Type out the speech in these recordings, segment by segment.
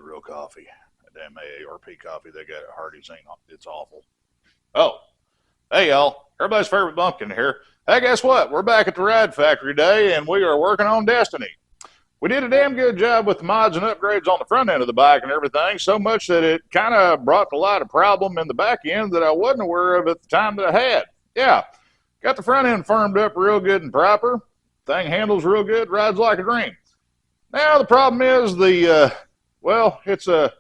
real coffee. That damn AARP coffee they got at Hardee's it's awful. Oh, hey y'all, everybody's favorite bumpkin here. Hey, guess what? We're back at the Ride Factory today, and we are working on Destiny. We did a damn good job with the mods and upgrades on the front end of the bike and everything, so much that it kind of brought to light a problem in the back end that I wasn't aware of at the time that I had. Yeah, got the front end firmed up real good and proper. Thing handles real good, rides like a dream. Now the problem is well, it's a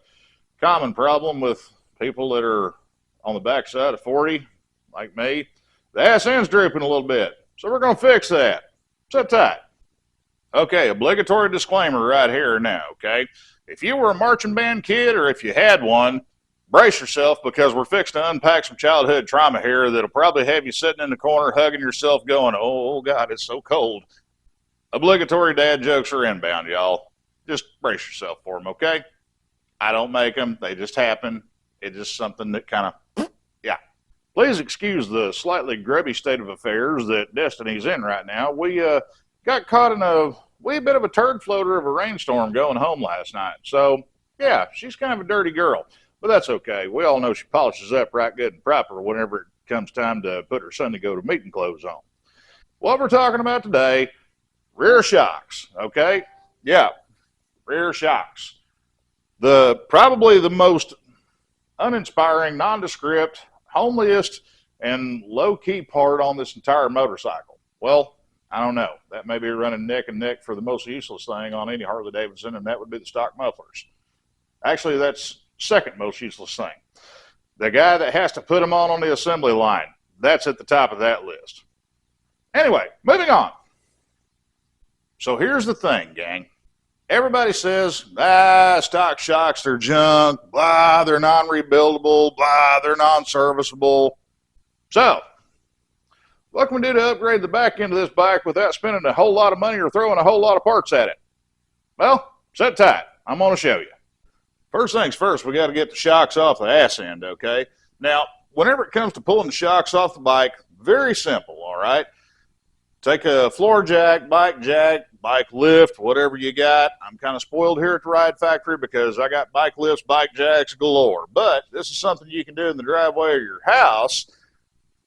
common problem with people that are on the backside of 40, like me. The ass end's drooping a little bit, so we're going to fix that. Sit tight. Okay, obligatory disclaimer right here now, okay? If you were a marching band kid or if you had one, brace yourself because we're fixed to unpack some childhood trauma here that'll probably have you sitting in the corner hugging yourself going, oh, God, it's so cold. Obligatory dad jokes are inbound, y'all. Just brace yourself for them, okay? I don't make them. They just happen. It's just something that kind of, yeah. Please excuse the slightly grubby state of affairs that Destiny's in right now. We got caught in a wee bit of a turd floater of a rainstorm going home last night. So, yeah, she's kind of a dirty girl. But that's okay. We all know she polishes up right good and proper whenever it comes time to put her Sunday go to meeting clothes on. What we're talking about today, rear shocks, okay? Yeah, rear shocks. Probably the most uninspiring, nondescript, homeliest, and low-key part on this entire motorcycle. Well, I don't know. That may be running neck and neck for the most useless thing on any Harley-Davidson, and that would be the stock mufflers. Actually, that's second most useless thing. The guy that has to put them on the assembly line, that's at the top of that list. Anyway, moving on. So here's the thing, gang. Everybody says, stock shocks, they're junk, blah, they're non-rebuildable, blah, they're non-serviceable. So, what can we do to upgrade the back end of this bike without spending a whole lot of money or throwing a whole lot of parts at it? Well, sit tight. I'm going to show you. First things first, we got to get the shocks off the ass end, okay? Now, whenever it comes to pulling the shocks off the bike, very simple, all right? Take a floor jack, bike lift, whatever you got. I'm kind of spoiled here at the Ride Factory because I got bike lifts, bike jacks galore. But this is something you can do in the driveway of your house.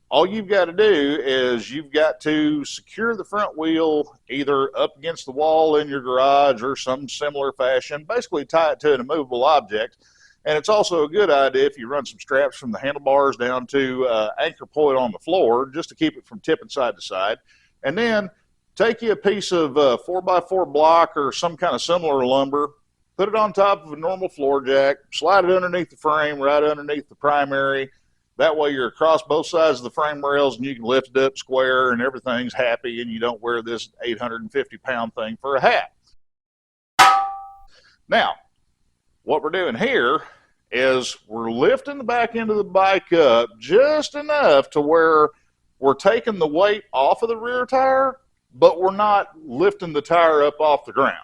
All you've got to do is you've got to secure the front wheel either up against the wall in your garage or some similar fashion. Basically tie it to an immovable object. And it's also a good idea if you run some straps from the handlebars down to anchor point on the floor just to keep it from tipping side to side. And then take you a piece of 4x4 block or some kind of similar lumber, put it on top of a normal floor jack, slide it underneath the frame, right underneath the primary. That way you're across both sides of the frame rails and you can lift it up square and everything's happy and you don't wear this 850-pound thing for a hat. Now, what we're doing here is we're lifting the back end of the bike up just enough to where we're taking the weight off of the rear tire, but we're not lifting the tire up off the ground.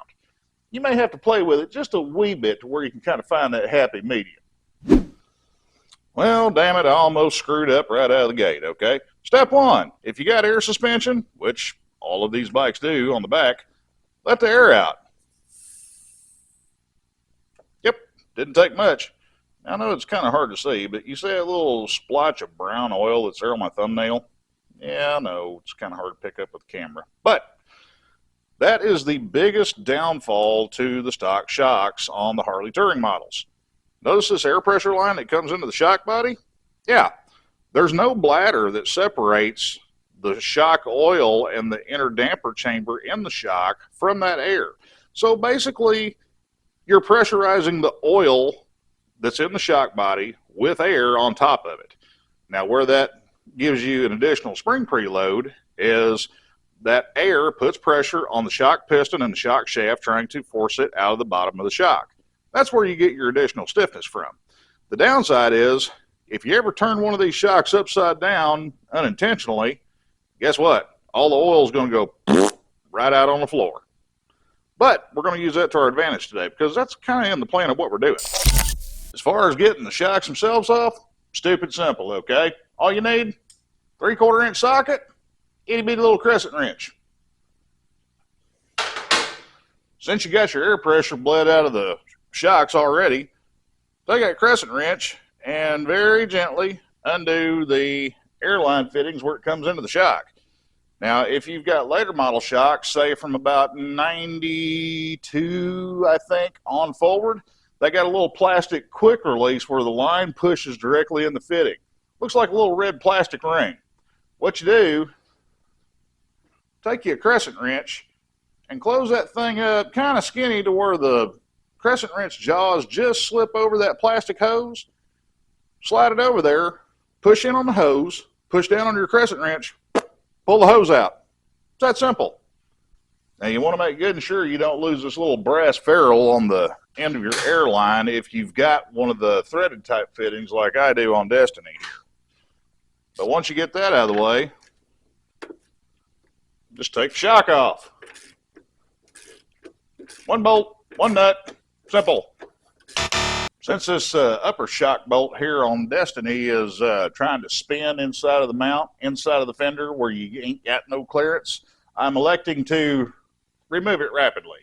You may have to play with it just a wee bit to where you can kind of find that happy medium. Well, damn it, I almost screwed up right out of the gate, okay? Step one, if you got air suspension, which all of these bikes do on the back, let the air out. Yep, didn't take much. I know it's kind of hard to see, but you see that little splotch of brown oil that's there on my thumbnail? Yeah, I know, it's kind of hard to pick up with the camera. But that is the biggest downfall to the stock shocks on the Harley Touring models. Notice this air pressure line that comes into the shock body? Yeah, there's no bladder that separates the shock oil and the inner damper chamber in the shock from that air. So basically, you're pressurizing the oil that's in the shock body with air on top of it. Now, where that gives you an additional spring preload is that air puts pressure on the shock piston and the shock shaft trying to force it out of the bottom of the shock. That's where you get your additional stiffness from. The downside is if you ever turn one of these shocks upside down unintentionally, guess what? All the oil is going to go right out on the floor. But we're going to use that to our advantage today because that's kind of in the plan of what we're doing. As far as getting the shocks themselves off, stupid simple, okay? All you need, 3/4 inch socket, itty bitty little crescent wrench. Since you got your air pressure bled out of the shocks already, take that crescent wrench and very gently undo the airline fittings where it comes into the shock. Now, if you've got later model shocks, say from about 92, I think, on forward, they got a little plastic quick release where the line pushes directly in the fitting. Looks like a little red plastic ring. What you do, take your crescent wrench and close that thing up kind of skinny to where the crescent wrench jaws just slip over that plastic hose. Slide it over there, push in on the hose, push down on your crescent wrench, pull the hose out. It's that simple. Now you want to make good and sure you don't lose this little brass ferrule on the end of your airline if you've got one of the threaded type fittings like I do on Destiny. But once you get that out of the way, just take the shock off. One bolt, one nut, simple. Since this upper shock bolt here on Destiny is trying to spin inside of the mount, inside of the fender where you ain't got no clearance, I'm electing to remove it rapidly.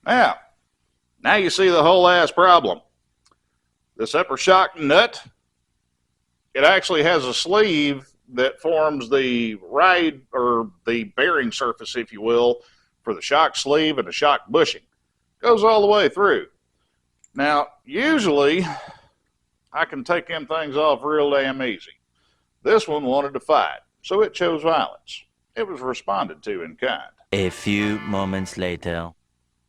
Now you see the whole ass problem. This upper shock nut, it actually has a sleeve that forms the ride or the bearing surface, if you will, for the shock sleeve and the shock bushing. Goes all the way through. Now, usually, I can take them things off real damn easy. This one wanted to fight, so it chose violence. It was responded to in kind. A few moments later.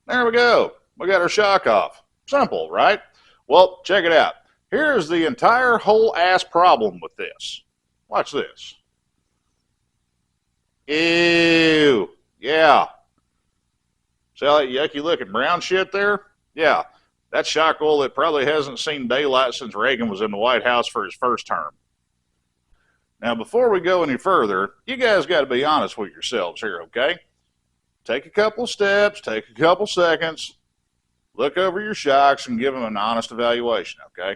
There we go. We got our shock off. Simple, right? Well, check it out. Here's the entire whole ass problem with this. Watch this. Ew. Yeah. See all that yucky looking brown shit there? Yeah. That's shock oil that probably hasn't seen daylight since Reagan was in the White House for his first term. Now, before we go any further, you guys got to be honest with yourselves here, okay? Take a couple steps, take a couple seconds, look over your shocks and give them an honest evaluation, okay?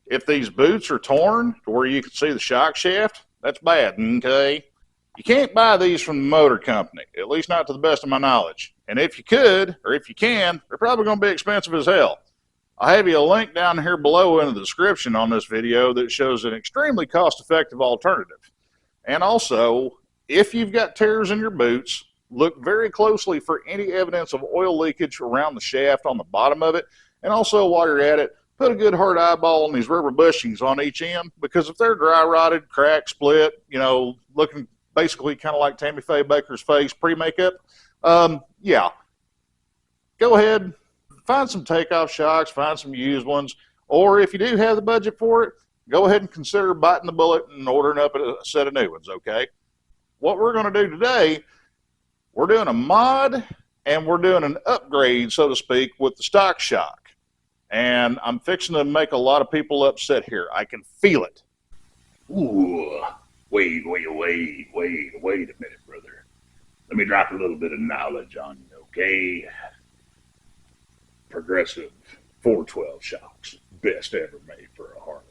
If these boots are torn to where you can see the shock shaft, that's bad, okay? You can't buy these from the motor company, at least not to the best of my knowledge. And if you could, or if you can, they're probably going to be expensive as hell. I'll have you a link down here below in the description on this video that shows an extremely cost-effective alternative. And also, if you've got tears in your boots, look very closely for any evidence of oil leakage around the shaft on the bottom of it. And also, while you're at it, put a good hard eyeball on these rubber bushings on each end, because if they're dry rotted, cracked, split, you know, looking basically kind of like Tammy Faye Baker's face pre-makeup, yeah, go ahead, find some takeoff shocks, find some used ones, or if you do have the budget for it, go ahead and consider biting the bullet and ordering up a set of new ones, okay? What we're going to do today, we're doing a mod and we're doing an upgrade, so to speak, with the stock shock. And I'm fixing to make a lot of people upset here. I can feel it. Ooh, wait a minute, brother. Let me drop a little bit of knowledge on you, okay? Progressive 412 shocks, best ever made for a Harley.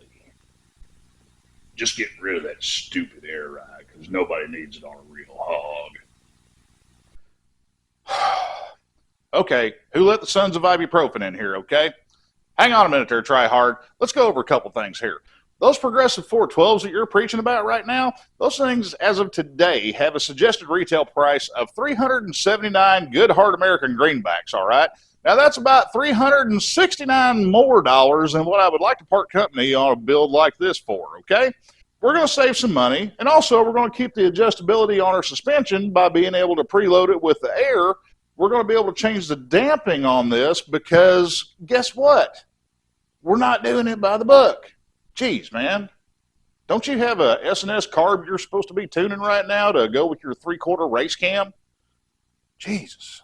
Just getting rid of that stupid air ride, because nobody needs it on a real hog. Okay, who let the sons of ibuprofen in here, okay? Hang on a minute there, try hard. Let's go over a couple things here. Those progressive 412s that you're preaching about right now, those things, as of today, have a suggested retail price of $379 good hard American greenbacks, all right? Now, that's about $369 more than what I would like to part company on a build like this for, okay? We're going to save some money, and also we're going to keep the adjustability on our suspension by being able to preload it with the air. We're going to be able to change the damping on this because guess what? We're not doing it by the book. Jeez, man. Don't you have a S&S carb you're supposed to be tuning right now to go with your 3/4 race cam? Jesus.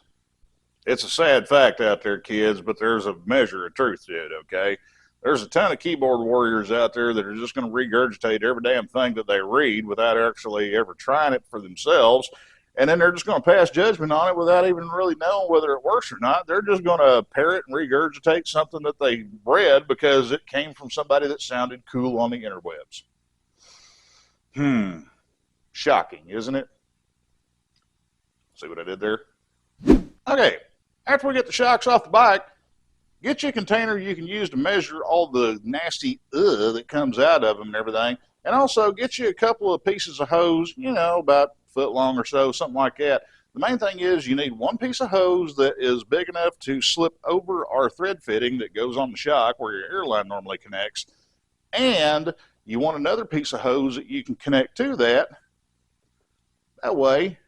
It's a sad fact out there, kids, but there's a measure of truth to it, okay? There's a ton of keyboard warriors out there that are just going to regurgitate every damn thing that they read without actually ever trying it for themselves. And then they're just going to pass judgment on it without even really knowing whether it works or not. They're just going to parrot and regurgitate something that they read because it came from somebody that sounded cool on the interwebs. Shocking, isn't it? See what I did there? Okay, after we get the shocks off the bike, get you a container you can use to measure all the nasty that comes out of them and everything. And also get you a couple of pieces of hose, you know, about a foot long or so, something like that. The main thing is you need one piece of hose that is big enough to slip over our thread fitting that goes on the shock where your airline normally connects. And you want another piece of hose that you can connect to that. That way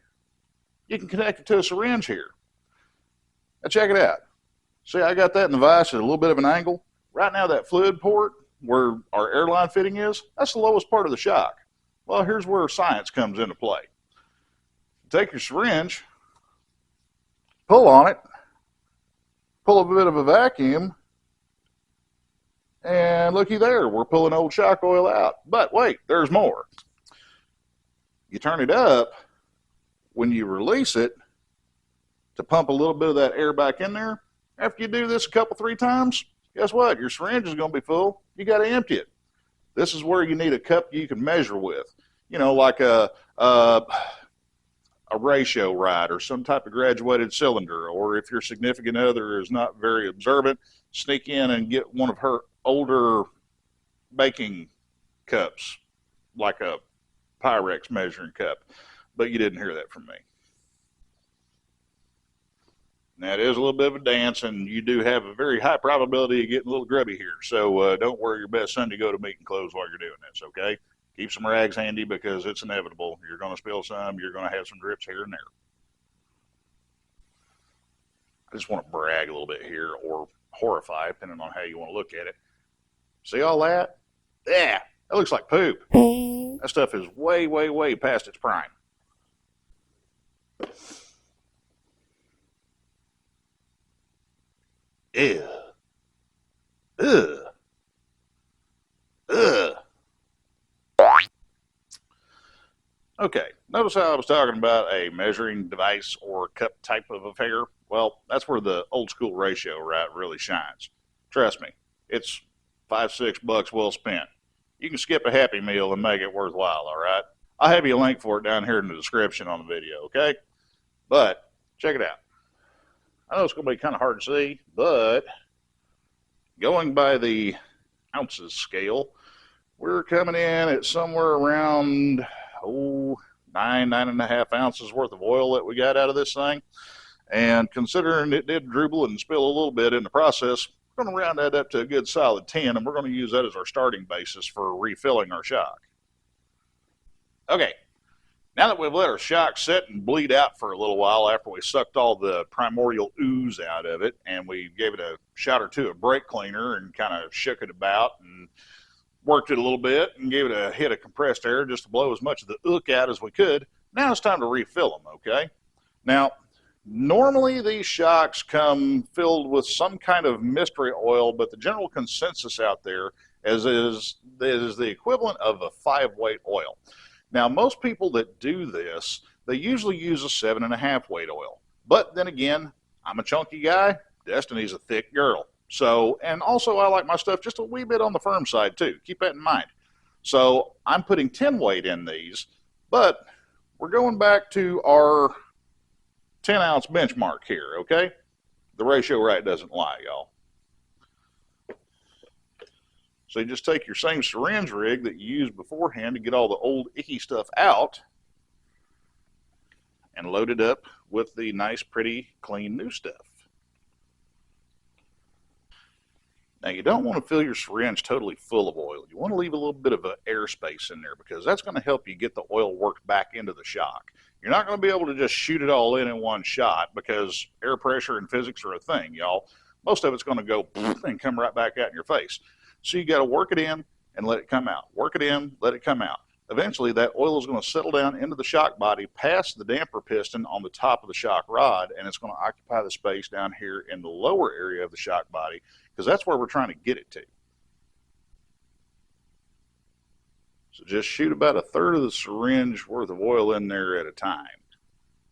you can connect it to a syringe here. Now check it out. See, I got that in the vise at a little bit of an angle. Right now, that fluid port where our airline fitting is, that's the lowest part of the shock. Well, here's where science comes into play. Take your syringe, pull on it, pull a bit of a vacuum, and looky there, we're pulling old shock oil out. But wait, there's more. You turn it up when you release it to pump a little bit of that air back in there. After you do this a couple, 3 times, guess what? Your syringe is going to be full. You got to empty it. This is where you need a cup you can measure with. You know, like a ratio rite or some type of graduated cylinder, or if your significant other is not very observant, sneak in and get one of her older baking cups, like a Pyrex measuring cup. But you didn't hear that from me. Now, it is a little bit of a dance, and you do have a very high probability of getting a little grubby here. So don't wear your best Sunday go to meeting clothes while you're doing this, okay? Keep some rags handy because it's inevitable. You're going to spill some. You're going to have some drips here and there. I just want to brag a little bit here, or horrify, depending on how you want to look at it. See all that? Yeah, that looks like poop. That stuff is way, way, way past its prime. Ew. Ugh. Ugh. Okay, notice how I was talking about a measuring device or cup type of affair? Well, that's where the old school ratio rite really shines. Trust me, it's $5-6 well spent. You can skip a Happy Meal and make it worthwhile, all right? I'll have you a link for it down here in the description on the video, okay? But check it out. I know it's going to be kind of hard to see, but going by the ounces scale, we're coming in at somewhere around, 9.5 ounces worth of oil that we got out of this thing. And considering it did dribble and spill a little bit in the process, we're going to round that up to a good solid 10, and we're going to use that as our starting basis for refilling our shock. Okay. Now that we've let our shock sit and bleed out for a little while after we sucked all the primordial ooze out of it, and we gave it a shot or two of brake cleaner and kind of shook it about and worked it a little bit and gave it a hit of compressed air just to blow as much of the ook out as we could, now it's time to refill them, okay? Now, normally these shocks come filled with some kind of mystery oil, but the general consensus out there is the equivalent of a 5-weight oil. Now, most people that do this, they usually use a 7.5 weight oil. But then again, I'm a chunky guy. Destiny's a thick girl. So, and also I like my stuff just a wee bit on the firm side too. Keep that in mind. So I'm putting 10 weight in these, but we're going back to our 10-ounce benchmark here, okay? The ratio rite doesn't lie, y'all. So you just take your same syringe rig that you used beforehand to get all the old icky stuff out and load it up with the nice, pretty, clean new stuff. Now you don't want to fill your syringe totally full of oil. You want to leave a little bit of an airspace in there because that's going to help you get the oil worked back into the shock. You're not going to be able to just shoot it all in one shot because air pressure and physics are a thing, y'all. Most of it's going to go and come right back out in your face. So you got to work it in and let it come out. Work it in, let it come out. Eventually that oil is going to settle down into the shock body past the damper piston on the top of the shock rod, and it's going to occupy the space down here in the lower area of the shock body because that's where we're trying to get it to. So just shoot about 1/3 of the syringe worth of oil in there at a time.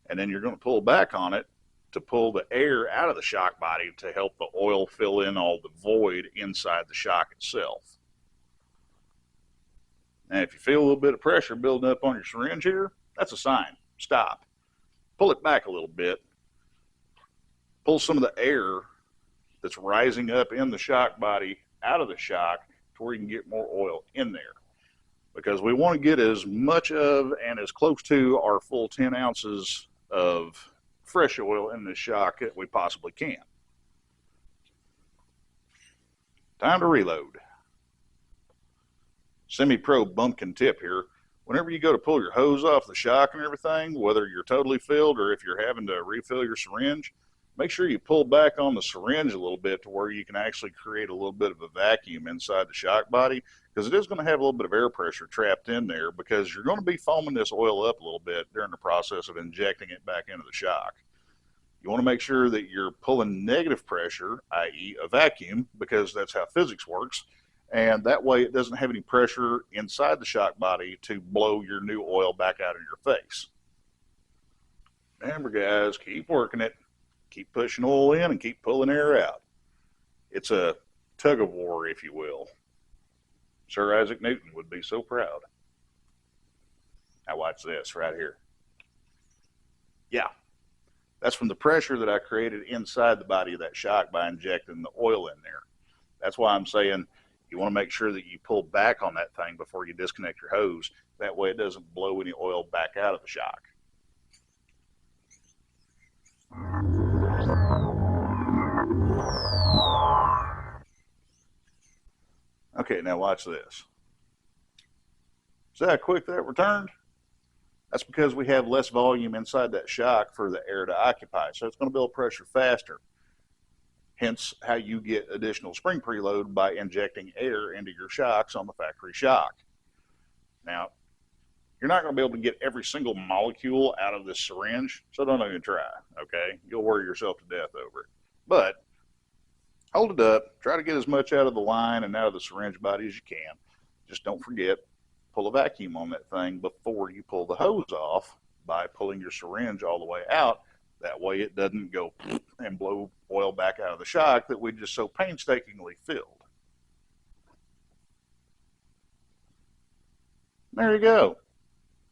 And then you're going to pull back on it to pull the air out of the shock body to help the oil fill in all the void inside the shock itself. Now, if you feel a little bit of pressure building up on your syringe here, that's a sign. Stop. Pull it back a little bit. pull some of the air that's rising up in the shock body out of the shock to where you can get more oil in there. Because we want to get as much of and as close to our full 10 ounces of fresh oil in the shock that we possibly can. Time to reload. Semi-pro bumpkin tip here. Whenever you go to pull your hose off the shock and everything, whether you're totally filled or if you're having to refill your syringe, make sure you pull back on the syringe a little bit to where you can actually create a little bit of a vacuum inside the shock body, because it is going to have a little bit of air pressure trapped in there, because you're going to be foaming this oil up a little bit during the process of injecting it back into the shock. You want to make sure that you're pulling negative pressure, i.e. a vacuum, because that's how physics works, and that way it doesn't have any pressure inside the shock body to blow your new oil back out of your face. Remember, guys, keep working it. Keep pushing oil in and keep pulling air out. It's a tug of war, if you will. Sir Isaac Newton would be so proud. Now watch this right here. Yeah, that's from the pressure that I created inside the body of that shock by injecting the oil in there. That's why I'm saying you want to make sure that you pull back on that thing before you disconnect your hose. That way it doesn't blow any oil back out of the shock. Okay, now watch this. See how quick that returned? That's because we have less volume inside that shock for the air to occupy, so it's going to build pressure faster. Hence how you get additional spring preload by injecting air into your shocks on the factory shock. Now, you're not going to be able to get every single molecule out of this syringe, so don't even try, okay? You'll worry yourself to death over it. But hold it up, try to get as much out of the line and out of the syringe body as you can. Just don't forget, pull a vacuum on that thing before you pull the hose off by pulling your syringe all the way out. That way it doesn't go and blow oil back out of the shock that we just so painstakingly filled. There you go.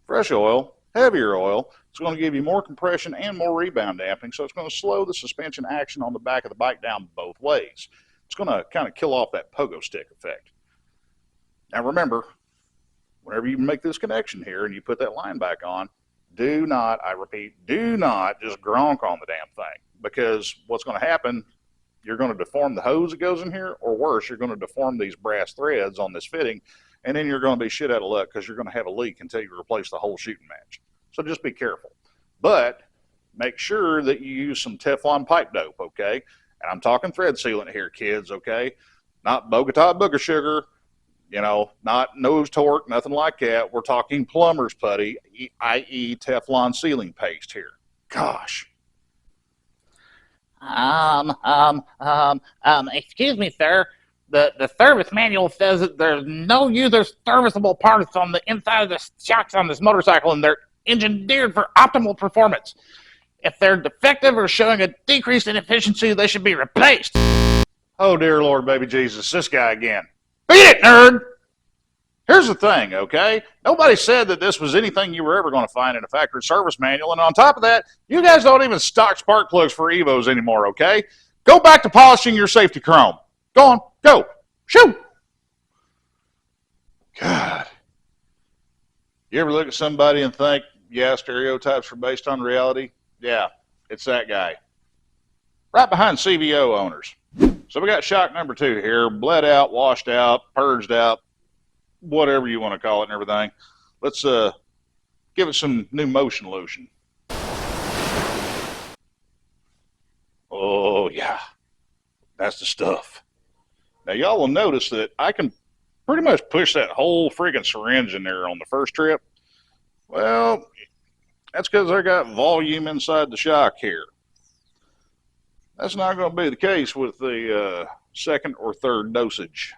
Fresh oil, heavier oil. It's going to give you more compression and more rebound damping, so it's going to slow the suspension action on the back of the bike down both ways. It's going to kind of kill off that pogo stick effect. Now remember, whenever you make this connection here and you put that line back on, do not, I repeat, do not just gronk on the damn thing, because what's going to happen, you're going to deform the hose that goes in here, or worse, you're going to deform these brass threads on this fitting, and then you're going to be shit out of luck because you're going to have a leak until you replace the whole shooting match. So just be careful. But make sure that you use some Teflon pipe dope, okay? And I'm talking thread sealant here, kids, okay? Not Bogota booger sugar, you know, not nose torque, nothing like that. We're talking plumber's putty, i.e. Teflon sealing paste here. Gosh. Excuse me, sir. The service manual says that there's no user serviceable parts on the inside of the shocks on this motorcycle, and they're engineered for optimal performance. If they're defective or showing a decrease in efficiency, they should be replaced. Oh, dear Lord, baby Jesus, this guy again. Beat it, nerd! Here's the thing, okay? Nobody said that this was anything you were ever going to find in a factory service manual, and on top of that, you guys don't even stock spark plugs for Evos anymore, okay? Go back to polishing your safety chrome. Go on, go, shoot! God. You ever look at somebody and think, yeah, stereotypes are based on reality? Yeah, it's that guy. Right behind CVO owners. So we got shock number 2 here, bled out, washed out, purged out, whatever you want to call it and everything. Let's give it some new motion lotion. Oh yeah, that's the stuff. Now y'all will notice that I can pretty much push that whole friggin' syringe in there on the first trip. Well, that's because I got volume inside the shock here. That's not going to be the case with the second or third dosage.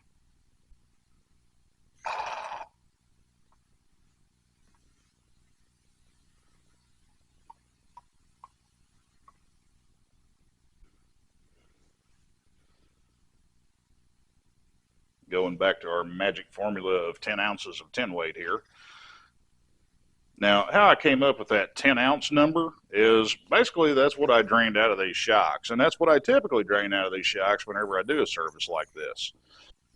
Going back to our magic formula of 10 ounces of 10 weight here. Now, how I came up with that 10-ounce number is basically that's what I drained out of these shocks, and that's what I typically drain out of these shocks whenever I do a service like this.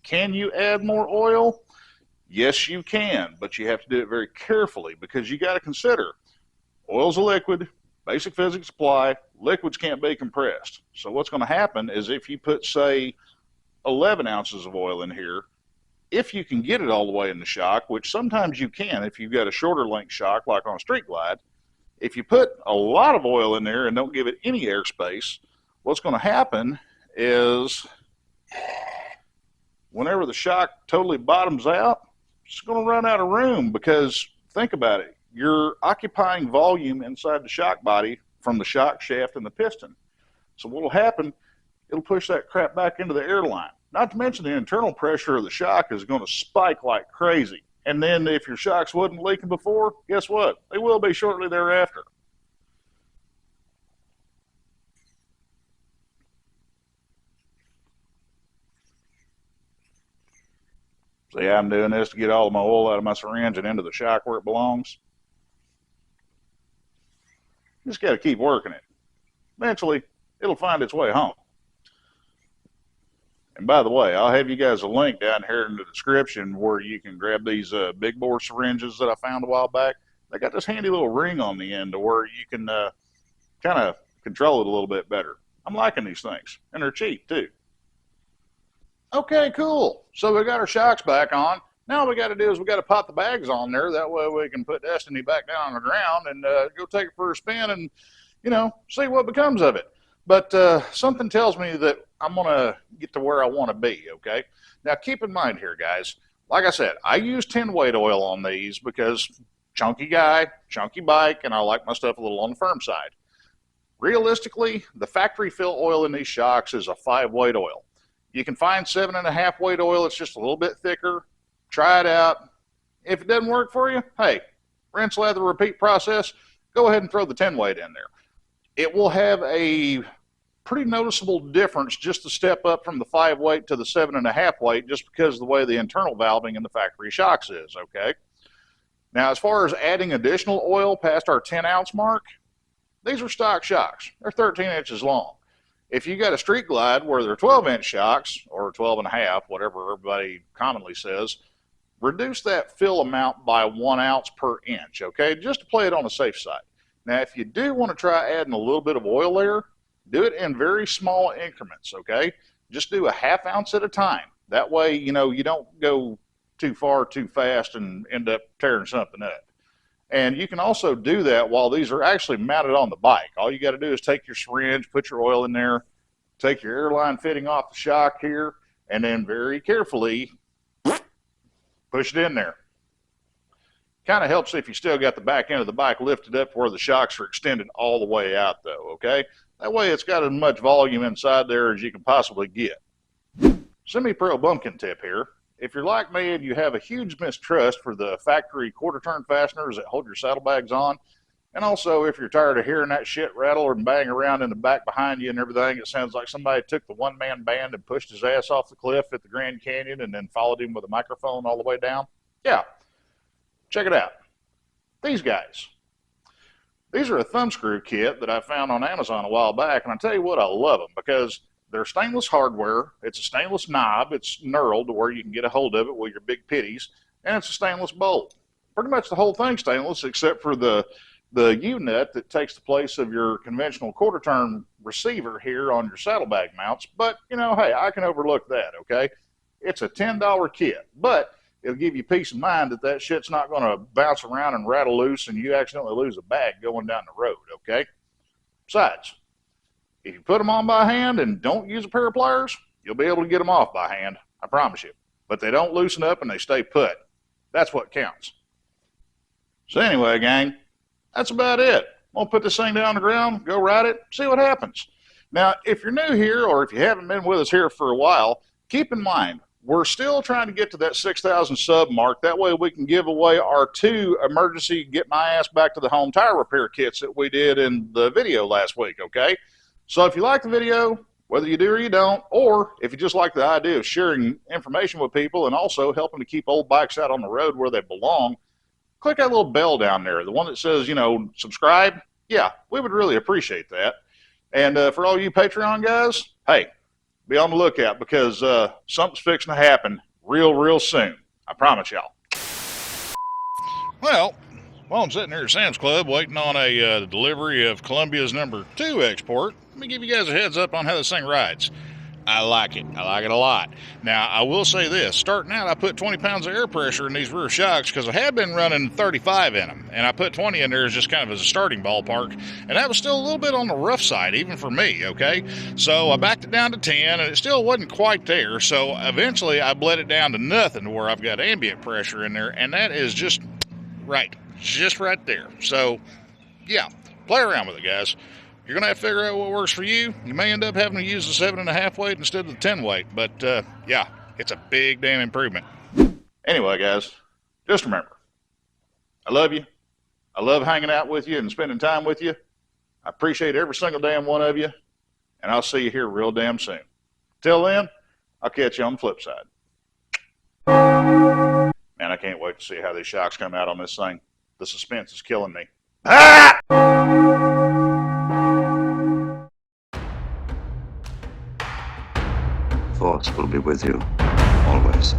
Can you add more oil? Yes, you can, but you have to do it very carefully because you got to consider oil's a liquid, basic physics apply, liquids can't be compressed. So what's going to happen is if you put, say, 11 ounces of oil in here, if you can get it all the way in the shock, which sometimes you can if you've got a shorter length shock like on a street glide, if you put a lot of oil in there and don't give it any airspace, what's going to happen is whenever the shock totally bottoms out, it's going to run out of room because think about it. You're occupying volume inside the shock body from the shock shaft and the piston. So what will happen, it'll push that crap back into the airline. Not to mention the internal pressure of the shock is going to spike like crazy. And then if your shocks wasn't leaking before, guess what? They will be shortly thereafter. See, I'm doing this to get all of my oil out of my syringe and into the shock where it belongs. Just got to keep working it. Eventually, it'll find its way home. And by the way, I'll have you guys a link down here in the description where you can grab these big bore syringes that I found a while back. They got this handy little ring on the end to where you can kind of control it a little bit better. I'm liking these things, and they're cheap too. Okay, cool. So we got our shocks back on. Now all we got to do is we got to pop the bags on there. That way we can put Destiny back down on the ground and go take it for a spin and, you know, see what becomes of it. But something tells me that I'm going to get to where I want to be, okay? Now, keep in mind here, guys, like I said, I use 10-weight oil on these because chunky guy, chunky bike, and I like my stuff a little on the firm side. Realistically, the factory fill oil in these shocks is a 5-weight oil. You can find 7.5-weight oil. It's just a little bit thicker. Try it out. If it doesn't work for you, hey, rinse, lather, repeat process. Go ahead and throw the 10-weight in there. It will have a pretty noticeable difference just to step up from the 5-weight to the 7.5-weight just because of the way the internal valving in the factory shocks is, okay? Now, as far as adding additional oil past our 10-ounce mark, these are stock shocks. They're 13 inches long. If you got a street glide where they're 12-inch shocks, or 12.5, whatever everybody commonly says, reduce that fill amount by 1 ounce per inch, okay, just to play it on the safe side. Now, if you do want to try adding a little bit of oil there, do it in very small increments, okay? Just do a 1/2 ounce at a time. That way, you know, you don't go too far too fast and end up tearing something up. And you can also do that while these are actually mounted on the bike. All you got to do is take your syringe, put your oil in there, take your airline fitting off the shock here, and then very carefully push it in there. Kind of helps if you still got the back end of the bike lifted up where the shocks are extended all the way out though, okay? That way it's got as much volume inside there as you can possibly get. Semi-pro bumpkin tip here. If you're like me and you have a huge mistrust for the factory quarter-turn fasteners that hold your saddlebags on, and also if you're tired of hearing that shit rattle and bang around in the back behind you and everything, it sounds like somebody took the one-man band and pushed his ass off the cliff at the Grand Canyon and then followed him with a microphone all the way down. Yeah. Check it out. These guys. These are a thumb screw kit that I found on Amazon a while back, and I tell you what, I love them because they're stainless hardware. It's a stainless knob. It's knurled to where you can get a hold of it with your big pitties, and it's a stainless bolt. Pretty much the whole thing's stainless except for the U-nut that takes the place of your conventional quarter-turn receiver here on your saddlebag mounts. But, you know, hey, I can overlook that, okay? It's a $10 kit, but it'll give you peace of mind that that shit's not going to bounce around and rattle loose and you accidentally lose a bag going down the road, okay? Besides, if you put them on by hand and don't use a pair of pliers, you'll be able to get them off by hand, I promise you. But they don't loosen up and they stay put. That's what counts. So anyway, gang, that's about it. We'll put this thing down on the ground, go ride it, see what happens. Now, if you're new here or if you haven't been with us here for a while, keep in mind, we're still trying to get to that 6,000 sub mark. That way we can give away our 2 emergency get my ass back to the home tire repair kits that we did in the video last week, okay? So if you like the video, whether you do or you don't, or if you just like the idea of sharing information with people and also helping to keep old bikes out on the road where they belong, click that little bell down there, the one that says, you know, subscribe. Yeah, we would really appreciate that. And for all you Patreon guys, hey, be on the lookout because something's fixing to happen real soon. I promise y'all. Well, while I'm sitting here at Sam's Club waiting on a delivery of Columbia's #2 export, let me give you guys a heads up on how this thing rides. I like it. I like it a lot. Now, I will say this. Starting out, I put 20 pounds of air pressure in these rear shocks because I had been running 35 in them. And I put 20 in there as just kind of as a starting ballpark. And that was still a little bit on the rough side, even for me, okay? So I backed it down to 10, and it still wasn't quite there. So eventually, I bled it down to nothing to where I've got ambient pressure in there. And that is just right there. So, yeah, play around with it, guys. You're going to have to figure out what works for you. You may end up having to use the 7.5 weight instead of the 10 weight. But, yeah, it's a big damn improvement. Anyway, guys, just remember, I love you. I love hanging out with you and spending time with you. I appreciate every single damn one of you. And I'll see you here real damn soon. Till then, I'll catch you on the flip side. Man, I can't wait to see how these shocks come out on this thing. The suspense is killing me. Ah! Force will be with you, always.